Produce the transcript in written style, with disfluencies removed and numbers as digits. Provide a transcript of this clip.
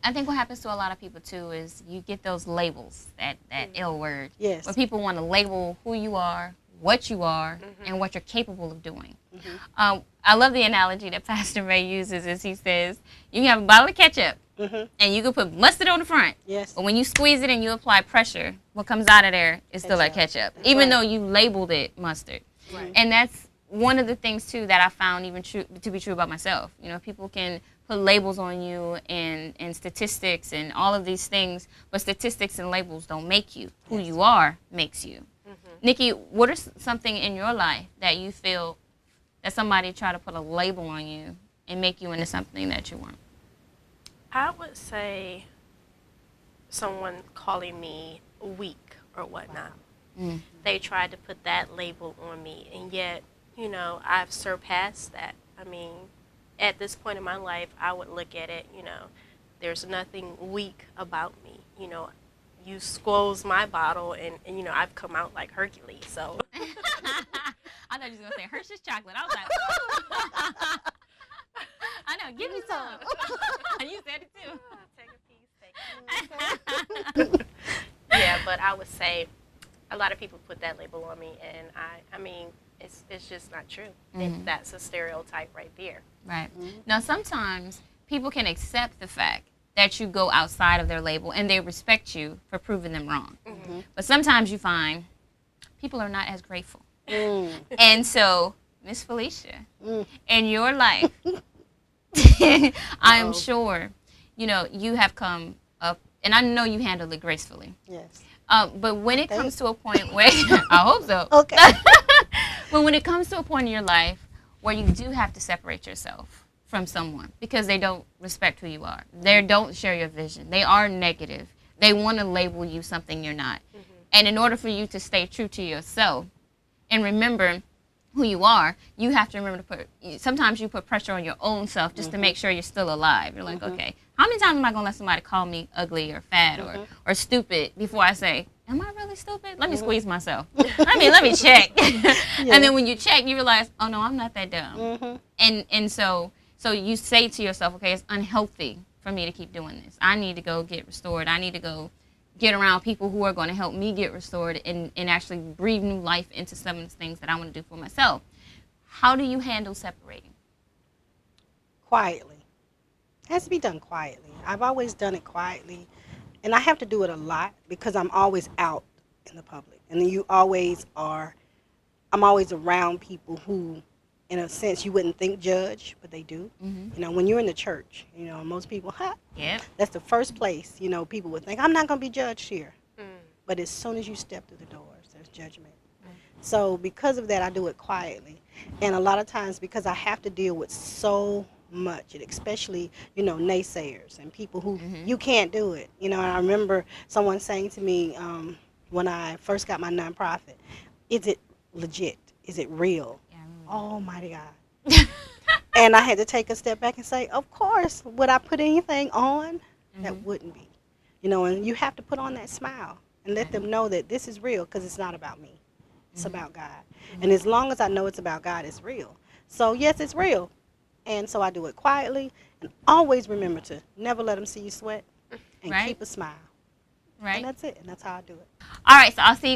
I think what happens to a lot of people too is you get those labels, that ill word. Yes. Where people want to label who you are, what you are, and what you're capable of doing. I love the analogy that Pastor Ray uses is he says, you can have a bottle of ketchup and you can put mustard on the front. Yes. But when you squeeze it and you apply pressure, what comes out of there is still like ketchup, even though you labeled it mustard. Right. And that's one of the things too that I found even to be true about myself. You know, people can put labels on you and statistics and all of these things, but statistics and labels don't make you. Who you are makes you. Nikki, what is something in your life that you feel that somebody tried to put a label on you and make you into something that you weren't? I would say someone calling me weak or whatnot. They tried to put that label on me, and yet, you know, I've surpassed that. I mean, at this point in my life, I would look at it, you know, there's nothing weak about me. You know, you squeeze my bottle, and you know, I've come out like Hercules, so. I thought you were going to say Hershey's chocolate. I was like, ooh. I know, give me some. You said it too. Take a piece, yeah, but I would say a lot of people put that label on me, and I mean, it's just not true. That's a stereotype right there. Right. Now, sometimes people can accept the fact that you go outside of their label, and they respect you for proving them wrong. But sometimes you find people are not as grateful. And so, Miss Felicia, in your life, I'm sure, you know, you have come up, and I know you handled it gracefully. Yes. But when it comes to a point where, I hope so. Okay. But when it comes to a point in your life where you do have to separate yourself from someone because they don't respect who you are, they don't share your vision, they are negative, they want to label you something you're not. And in order for you to stay true to yourself and remember who you are, you have to remember to sometimes you put pressure on your own self just to make sure you're still alive. You're like, okay, how many times am I going to let somebody call me ugly or fat or stupid before I say, am I really stupid? Let me squeeze myself. let me check. And then when you check, you realize, oh no, I'm not that dumb. And so you say to yourself, okay, it's unhealthy for me to keep doing this. I need to go get restored. I need to go get around people who are going to help me get restored and actually breathe new life into some of the things that I want to do for myself. How do you handle separating? Quietly. It has to be done quietly. I've always done it quietly, and I have to do it a lot because I'm always out in the public. And you always are, I'm always around people who, in a sense, you wouldn't think judge, but they do. You know, when you're in the church, you know, most people, that's the first place, you know, people would think, I'm not going to be judged here. But as soon as you step through the doors, there's judgment. So because of that, I do it quietly. And a lot of times, because I have to deal with so much, and especially, you know, naysayers and people who, you can't do it. You know, and I remember someone saying to me when I first got my nonprofit, is it legit? Is it real? Almighty God. And I had to take a step back and say, of course, would I put anything on? That wouldn't be. You know, and you have to put on that smile and let them know that this is real, because it's not about me. It's about God. And as long as I know it's about God, it's real. So, yes, it's real. And so I do it quietly, and always remember to never let them see you sweat and keep a smile. And that's it. And that's how I do it. All right, so I'll see you